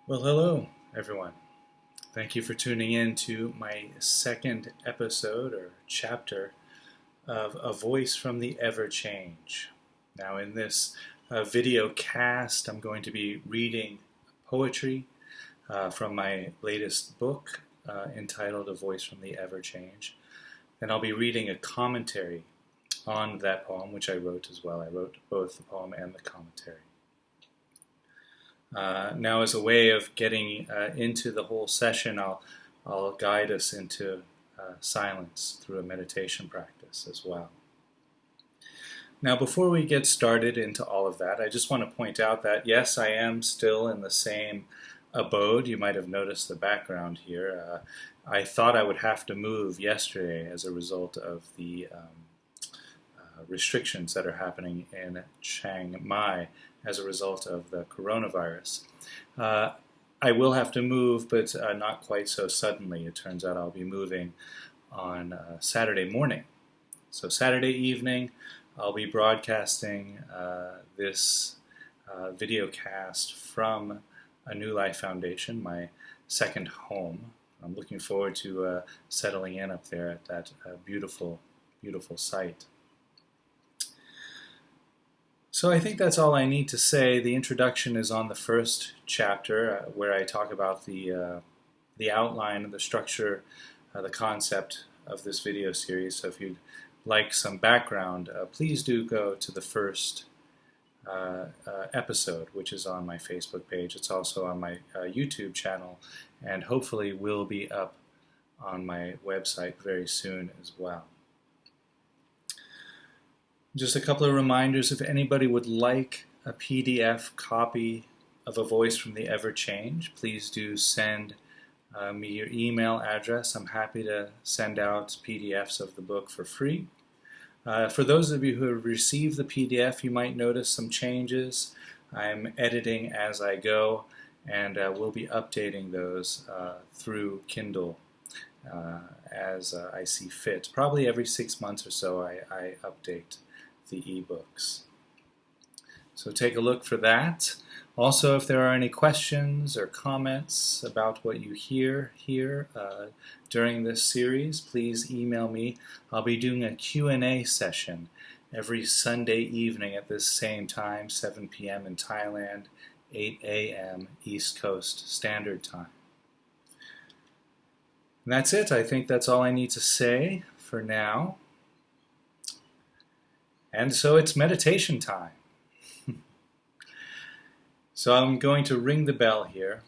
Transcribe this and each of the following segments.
Well, hello, everyone. Thank you for tuning in to my second episode or chapter of A Voice from the Ever Change. Now, in this video cast, I'm going to be reading poetry from my latest book entitled A Voice from the Ever Change. And I'll be reading a commentary on that poem, which I wrote as well. I wrote both the poem and the commentary. Now, as a way of getting into the whole session, I'll guide us into silence through a meditation practice as well. Now, before we get started into all of that, I just want to point out that, yes, I am still in the same abode. You might have noticed the background here. I thought I would have to move yesterday as a result of the restrictions that are happening in Chiang Mai as a result of the coronavirus. I will have to move, but not quite so suddenly. It turns out I'll be moving on Saturday morning. So Saturday evening, I'll be broadcasting this video cast from A New Life Foundation, my second home. I'm looking forward to settling in up there at that beautiful, beautiful site. So I think that's all I need to say. The introduction is on the first chapter, where I talk about the outline, the structure, the concept of this video series. So if you'd like some background, please do go to the first episode, which is on my Facebook page. It's also on my YouTube channel, and hopefully will be up on my website very soon as well. Just a couple of reminders, if anybody would like a PDF copy of A Voice from the Ever Change, please do send me your email address. I'm happy to send out PDFs of the book for free. For those of you who have received the PDF, you might notice some changes. I'm editing as I go, and we'll be updating those through Kindle as I see fit. Probably every 6 months or so I update the ebooks. So take a look for that. Also, if there are any questions or comments about what you hear here during this series, please email me. I'll be doing a Q&A session every Sunday evening at this same time, 7 p.m. in Thailand, 8 a.m. East Coast Standard Time. And that's it. I think that's all I need to say for now. And so it's meditation time. So I'm going to ring the bell here.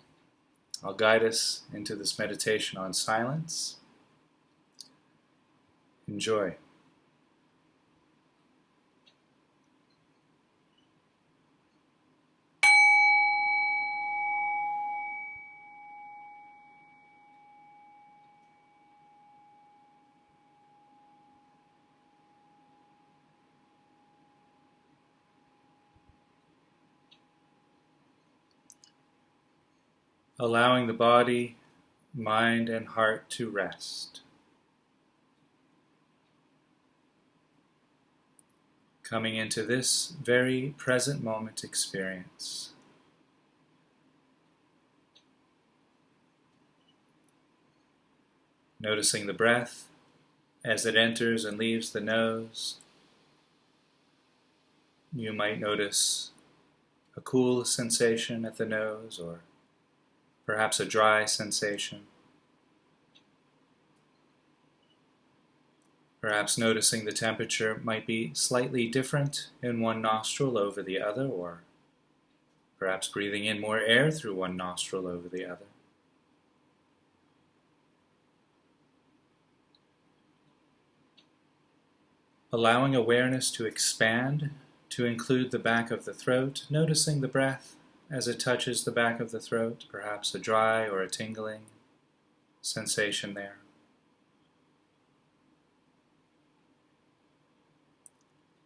I'll guide us into this meditation on silence. Enjoy. Allowing the body, mind, and heart to rest. Coming into this very present moment experience. Noticing the breath as it enters and leaves the nose. You might notice a cool sensation at the nose, or perhaps a dry sensation. Perhaps noticing the temperature might be slightly different in one nostril over the other, or perhaps breathing in more air through one nostril over the other. Allowing awareness to expand to include the back of the throat, noticing the breath as it touches the back of the throat, perhaps a dry or a tingling sensation there.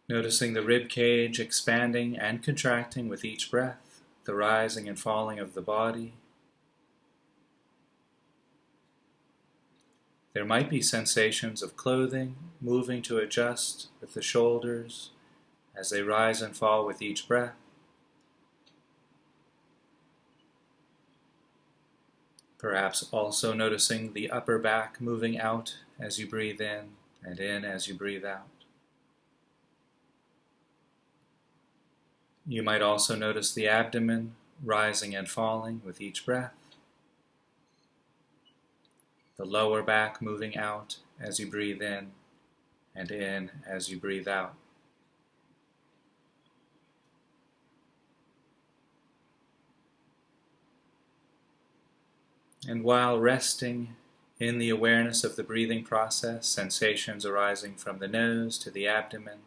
Noticing the rib cage expanding and contracting with each breath, the rising and falling of the body. There might be sensations of clothing moving to adjust with the shoulders as they rise and fall with each breath. Perhaps also noticing the upper back moving out as you breathe in and in as you breathe out. You might also notice the abdomen rising and falling with each breath, the lower back moving out as you breathe in as you breathe out. And while resting in the awareness of the breathing process, sensations arising from the nose to the abdomen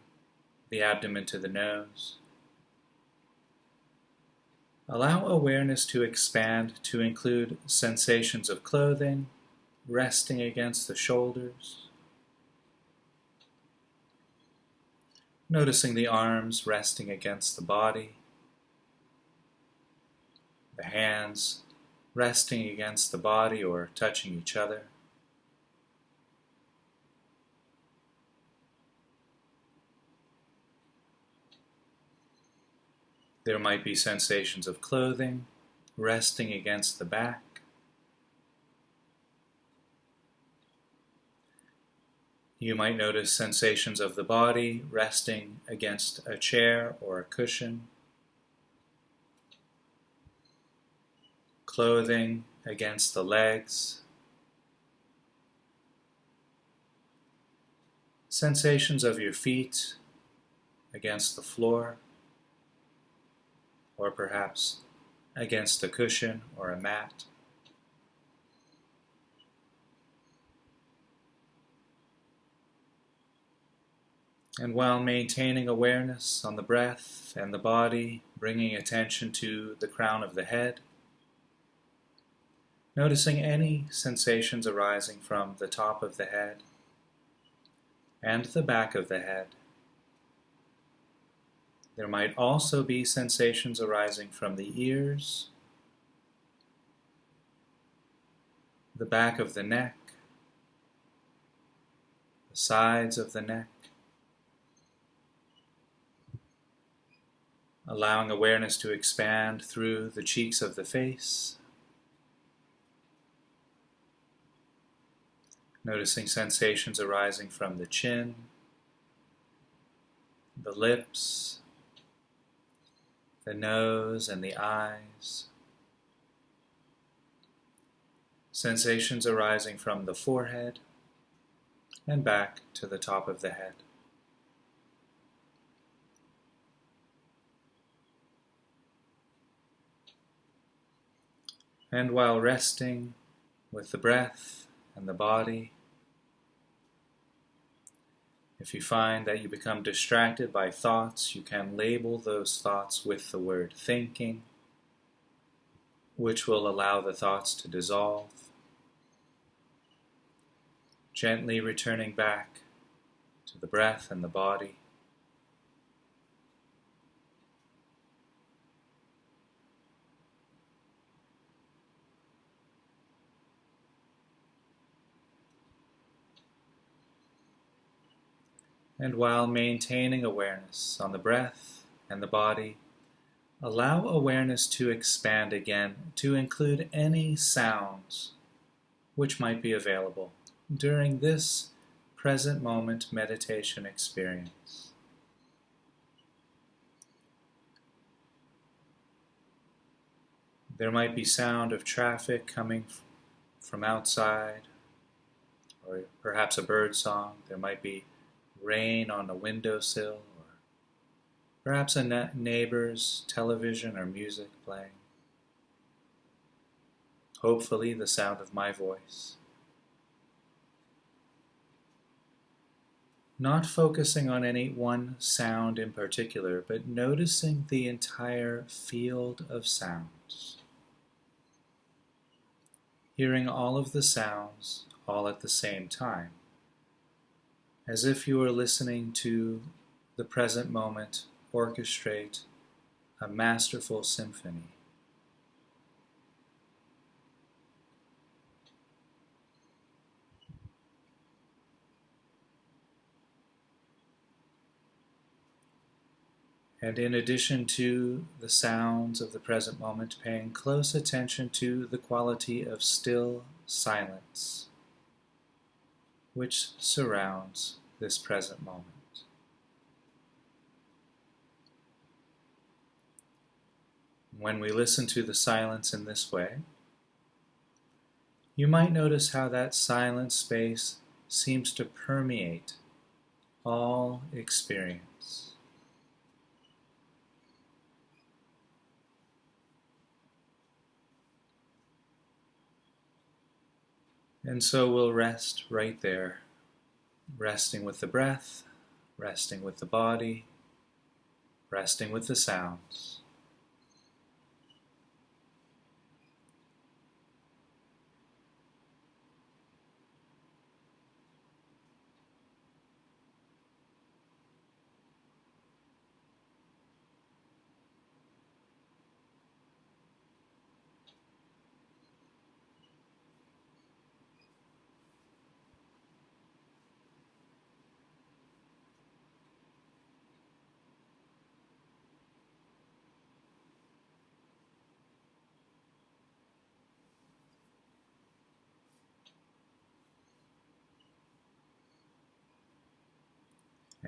to the nose, allow awareness to expand to include sensations of clothing resting against the shoulders, noticing the arms resting against the body, the hands resting against the body or touching each other. There might be sensations of clothing resting against the back. You might notice sensations of the body resting against a chair or a cushion. Clothing against the legs. Sensations of your feet against the floor, or perhaps against a cushion or a mat. And while maintaining awareness on the breath and the body, bringing attention to the crown of the head, noticing any sensations arising from the top of the head and the back of the head. There might also be sensations arising from the ears, the back of the neck, the sides of the neck, allowing awareness to expand through the cheeks of the face, noticing sensations arising from the chin, the lips, the nose and the eyes, sensations arising from the forehead and back to the top of the head. And while resting with the breath and the body, if you find that you become distracted by thoughts, you can label those thoughts with the word thinking, which will allow the thoughts to dissolve, gently returning back to the breath and the body. And while maintaining awareness on the breath and the body, allow awareness to expand again to include any sounds which might be available during this present moment meditation experience. There might be sound of traffic coming from outside, or perhaps a bird song. There might be rain on a windowsill, or perhaps a neighbor's television or music playing. Hopefully the sound of my voice. Not focusing on any one sound in particular, but noticing the entire field of sounds. Hearing all of the sounds all at the same time, as if you were listening to the present moment orchestrate a masterful symphony. And in addition to the sounds of the present moment, paying close attention to the quality of still silence which surrounds this present moment. When we listen to the silence in this way, you might notice how that silent space seems to permeate all experience. And so we'll rest right there, resting with the breath, resting with the body, resting with the sounds.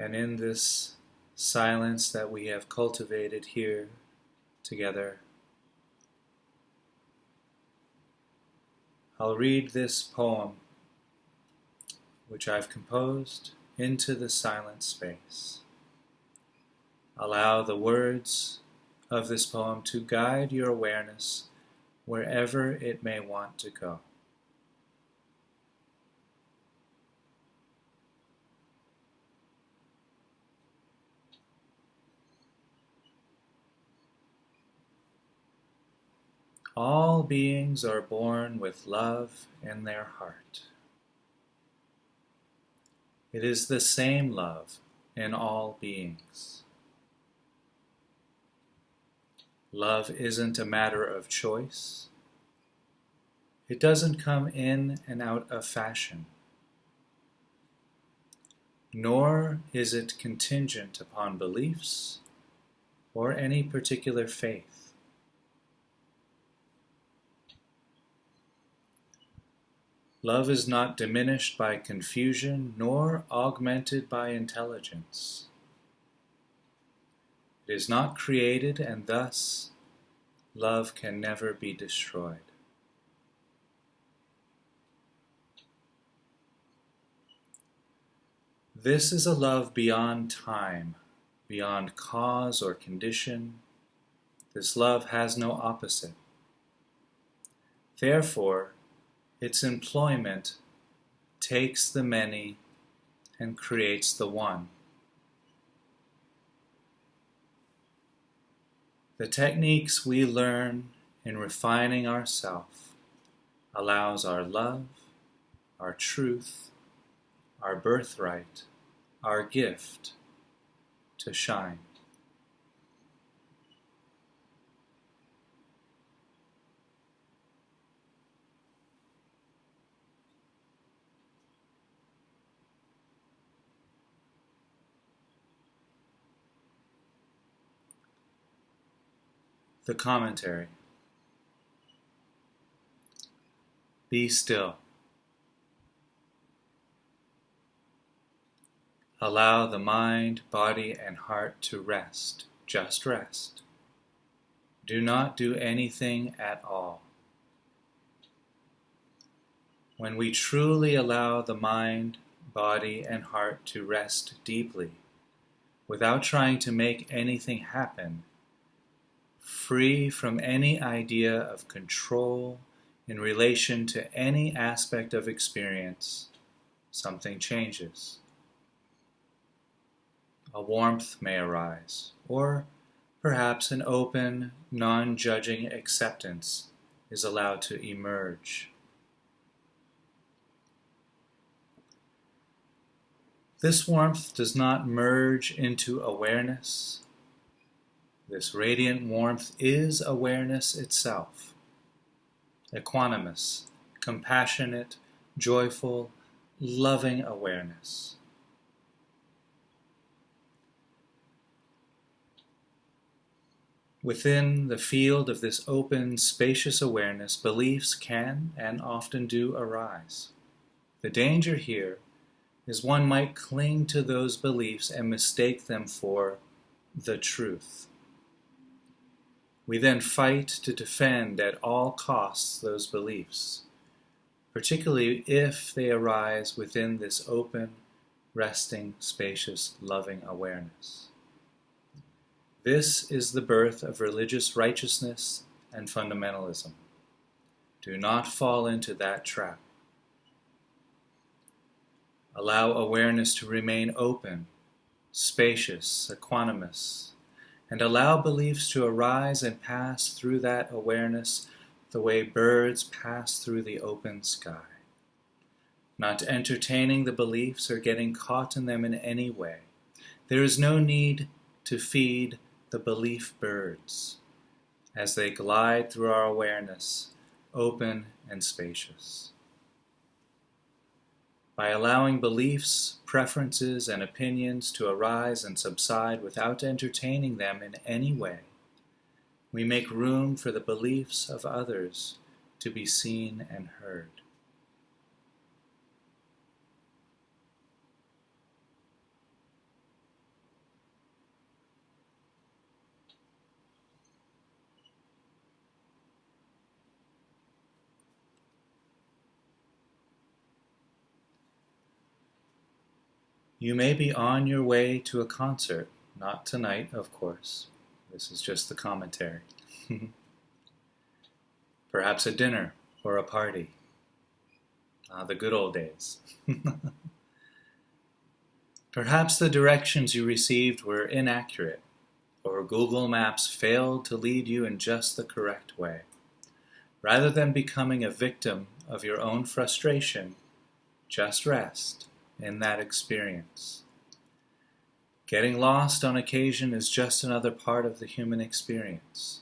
And in this silence that we have cultivated here together, I'll read this poem, which I've composed, into the silent space. Allow the words of this poem to guide your awareness wherever it may want to go. All beings are born with love in their heart. It is the same love in all beings. Love isn't a matter of choice. It doesn't come in and out of fashion. Nor is it contingent upon beliefs or any particular faith. Love is not diminished by confusion nor augmented by intelligence. It is not created, and thus love can never be destroyed. This is a love beyond time, beyond cause or condition. This love has no opposite. Therefore, its employment takes the many and creates the one. The techniques we learn in refining ourself allows our love, our truth, our birthright, our gift to shine. The commentary. Be still. Allow the mind, body, and heart to rest. Just rest. Do not do anything at all. When we truly allow the mind, body, and heart to rest deeply, without trying to make anything happen, free from any idea of control in relation to any aspect of experience, something changes. A warmth may arise, or perhaps an open, non-judging acceptance is allowed to emerge. This warmth does not merge into awareness. This radiant warmth is awareness itself, equanimous, compassionate, joyful, loving awareness. Within the field of this open, spacious awareness, beliefs can and often do arise. The danger here is one might cling to those beliefs and mistake them for the truth. We then fight to defend at all costs those beliefs, particularly if they arise within this open, resting, spacious, loving awareness. This is the birth of religious righteousness and fundamentalism. Do not fall into that trap. Allow awareness to remain open, spacious, equanimous, and allow beliefs to arise and pass through that awareness the way birds pass through the open sky. Not entertaining the beliefs or getting caught in them in any way. There is no need to feed the belief birds as they glide through our awareness, open and spacious. By allowing beliefs, preferences, and opinions to arise and subside without entertaining them in any way, we make room for the beliefs of others to be seen and heard. You may be on your way to a concert, not tonight, of course. This is just the commentary. Perhaps a dinner or a party. The good old days. Perhaps the directions you received were inaccurate, or Google Maps failed to lead you in just the correct way. Rather than becoming a victim of your own frustration, just rest in that experience. Getting lost on occasion is just another part of the human experience.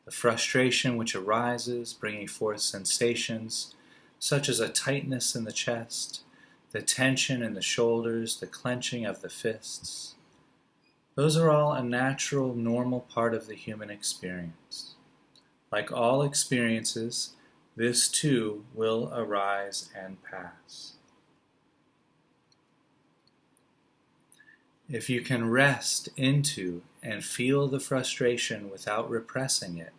The frustration which arises, bringing forth sensations such as a tightness in the chest, the tension in the shoulders, the clenching of the fists. Those are all a natural, normal part of the human experience. Like all experiences, this too will arise and pass. If you can rest into and feel the frustration without repressing it,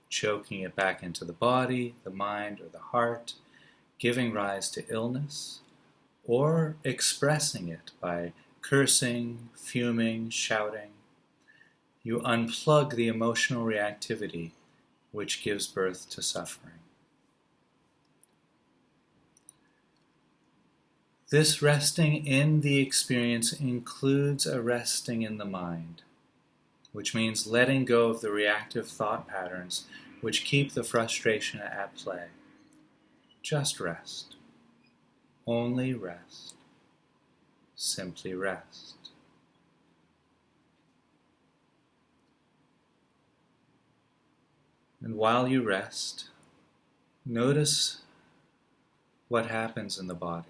choking it back into the body, the mind, or the heart, giving rise to illness, or expressing it by cursing, fuming, shouting, you unplug the emotional reactivity which gives birth to suffering. This resting in the experience includes a resting in the mind, which means letting go of the reactive thought patterns which keep the frustration at play. Just rest. Only rest. Simply rest. And while you rest, notice what happens in the body.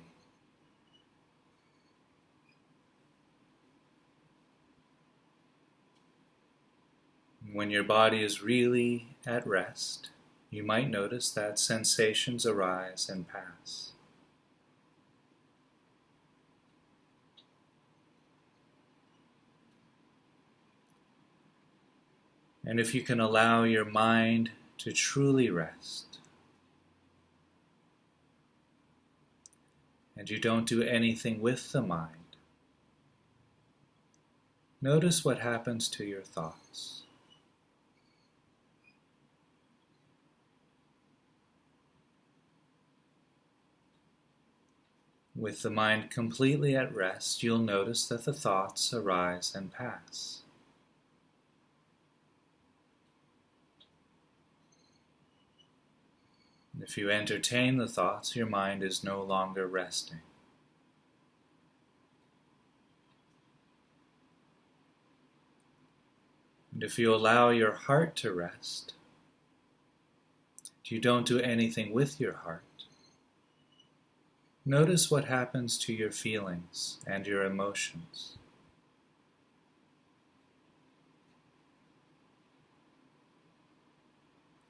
When your body is really at rest, you might notice that sensations arise and pass. And if you can allow your mind to truly rest, and you don't do anything with the mind, notice what happens to your thoughts. With the mind completely at rest, you'll notice that the thoughts arise and pass. If you entertain the thoughts, your mind is no longer resting. And if you allow your heart to rest, you don't do anything with your heart. Notice what happens to your feelings and your emotions.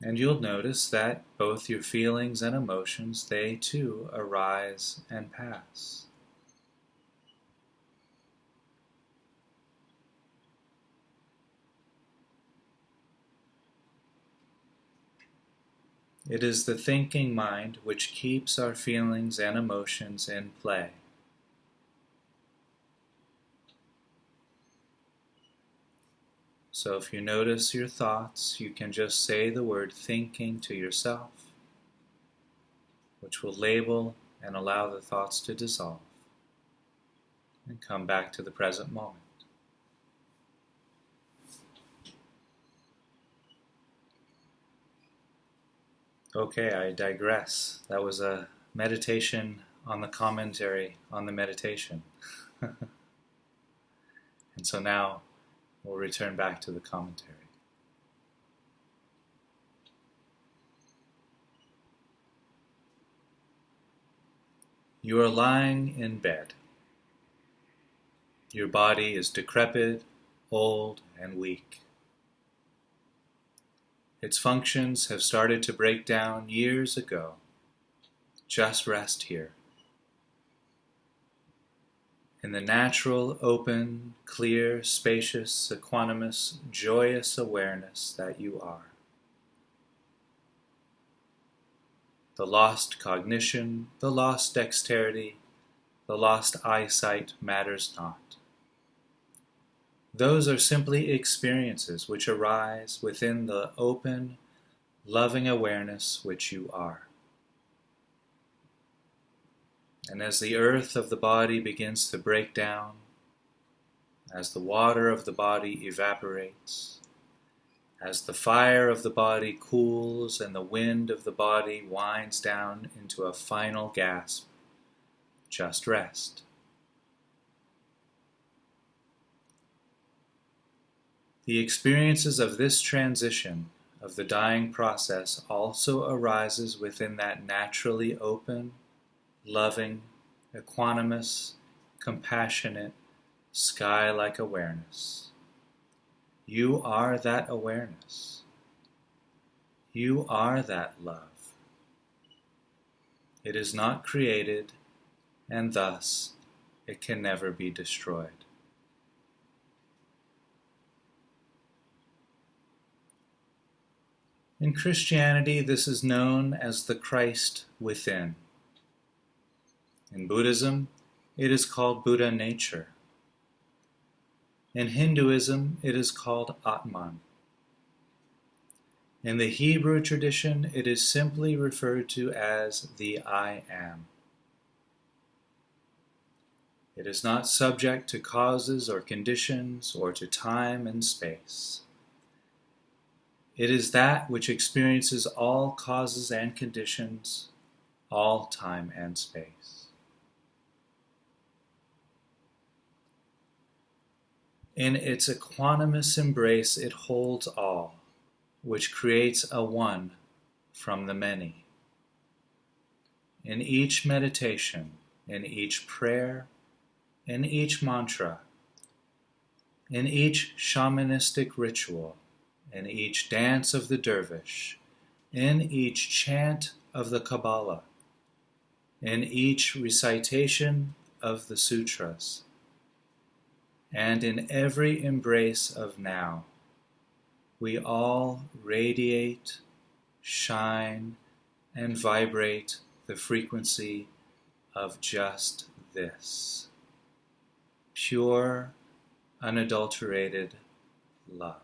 And you'll notice that both your feelings and emotions, they too arise and pass. It is the thinking mind which keeps our feelings and emotions in play. So if you notice your thoughts, you can just say the word thinking to yourself, which will label and allow the thoughts to dissolve and come back to the present moment. Okay, I digress. That was a meditation on the commentary on the meditation. And so now we'll return back to the commentary. You are lying in bed. Your body is decrepit, old, and weak. Its functions have started to break down years ago. Just rest here. In the natural, open, clear, spacious, equanimous, joyous awareness that you are. The lost cognition, the lost dexterity, the lost eyesight matters not. Those are simply experiences which arise within the open, loving awareness which you are. And as the earth of the body begins to break down, as the water of the body evaporates, as the fire of the body cools and the wind of the body winds down into a final gasp, just rest. The experiences of this transition, of the dying process, also arises within that naturally open, loving, equanimous, compassionate, sky-like awareness. You are that awareness. You are that love. It is not created, and thus it can never be destroyed. In Christianity, this is known as the Christ within. In Buddhism, it is called Buddha nature. In Hinduism, it is called Atman. In the Hebrew tradition, it is simply referred to as the I Am. It is not subject to causes or conditions or to time and space. It is that which experiences all causes and conditions, all time and space. In its equanimous embrace, it holds all, which creates a one from the many. In each meditation, in each prayer, in each mantra, in each shamanistic ritual, in each dance of the dervish, in each chant of the Kabbalah, in each recitation of the sutras, and in every embrace of now, we all radiate, shine, and vibrate the frequency of just this. Pure, unadulterated love.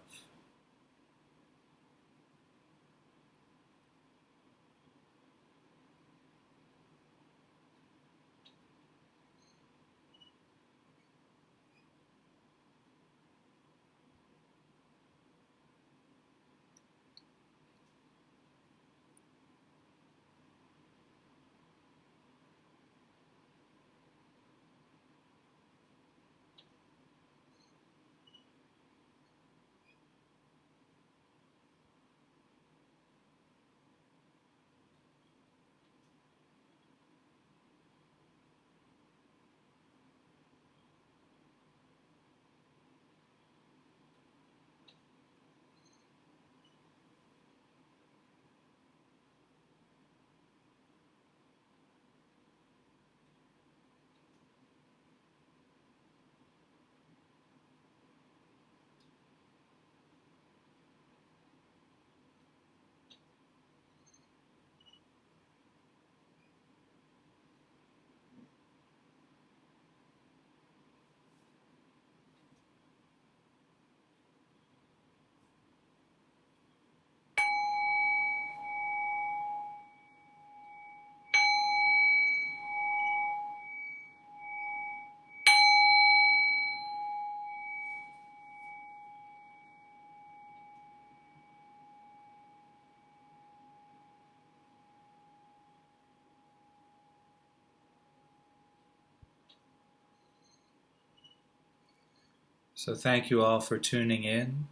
So thank you all for tuning in.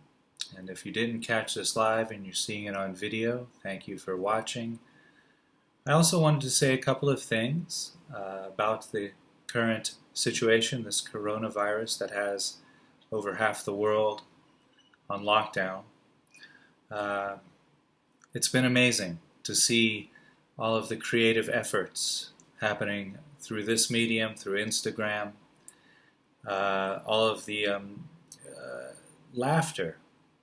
And if you didn't catch this live and you're seeing it on video, thank you for watching. I also wanted to say a couple of things about the current situation, this coronavirus that has over half the world on lockdown. It's been amazing to see all of the creative efforts happening through this medium, through Instagram, all of the laughter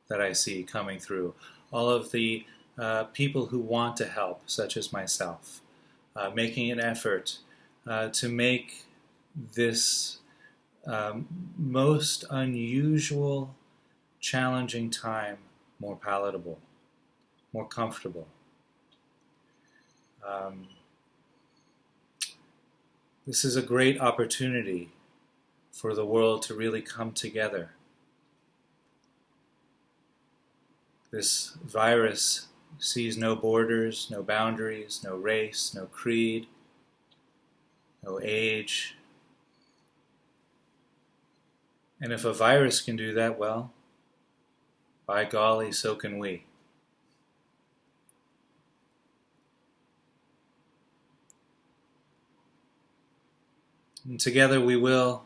that I see coming through, all of the people who want to help, such as myself, making an effort to make this most unusual, challenging time more palatable, more comfortable. This is a great opportunity for the world to really come together. This virus sees no borders, no boundaries, no race, no creed, no age. And if a virus can do that, well, by golly, so can we. And together we will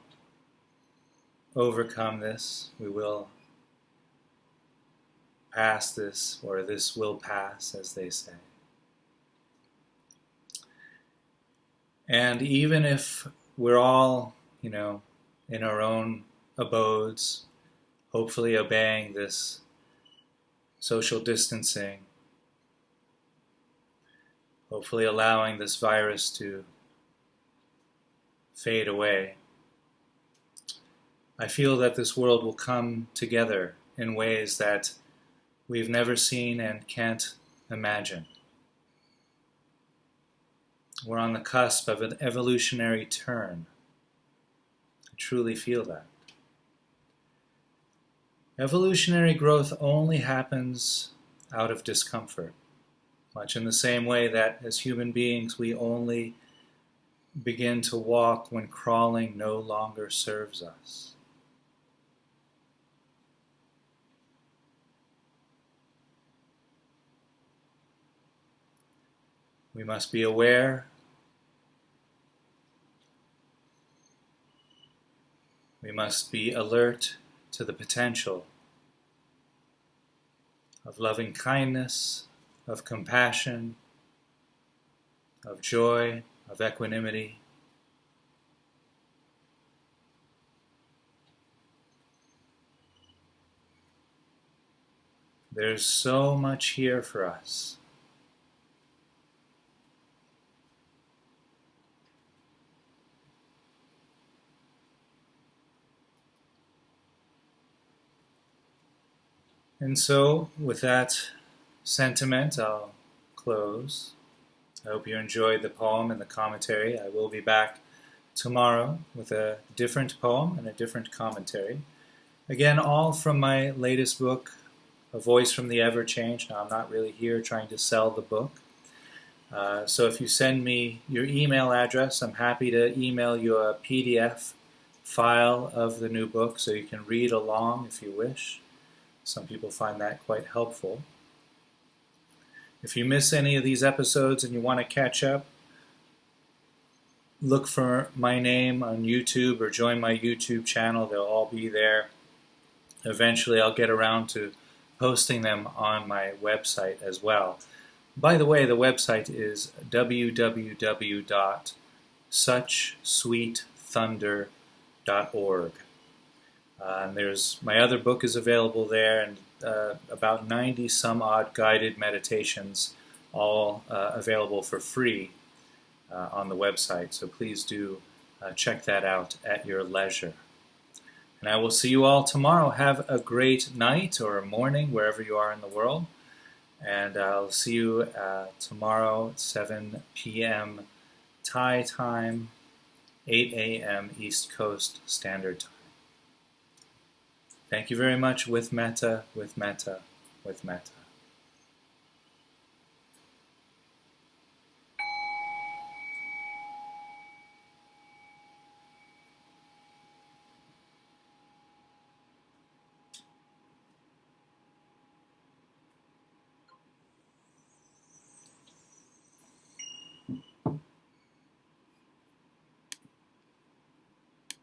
overcome this. We will pass this, or this will pass, as they say. And even if we're all, in our own abodes, hopefully obeying this social distancing, hopefully allowing this virus to fade away, I feel that this world will come together in ways that we've never seen and can't imagine. We're on the cusp of an evolutionary turn. I truly feel that. Evolutionary growth only happens out of discomfort, much in the same way that as human beings we only begin to walk when crawling no longer serves us. We must be aware. We must be alert to the potential of loving kindness, of compassion, of joy, of equanimity. There's so much here for us. And so, with that sentiment, I'll close. I hope you enjoyed the poem and the commentary. I will be back tomorrow with a different poem and a different commentary. Again, all from my latest book, A Voice from the Ever Change. Now, I'm not really here trying to sell the book. So if you send me your email address, I'm happy to email you a PDF file of the new book so you can read along if you wish. Some people find that quite helpful. If you miss any of these episodes and you want to catch up, look for my name on YouTube or join my YouTube channel. They'll all be there. Eventually I'll get around to posting them on my website as well. By the way, the website is www.suchsweetthunder.org. And there's my other book is available there, and about 90 some odd guided meditations, all available for free on the website. So please do check that out at your leisure. And I will see you all tomorrow. Have a great night or a morning wherever you are in the world. And I'll see you tomorrow at 7 p.m. Thai time, 8 a.m. East Coast Standard Time. Thank you very much. With metta, with metta, with metta.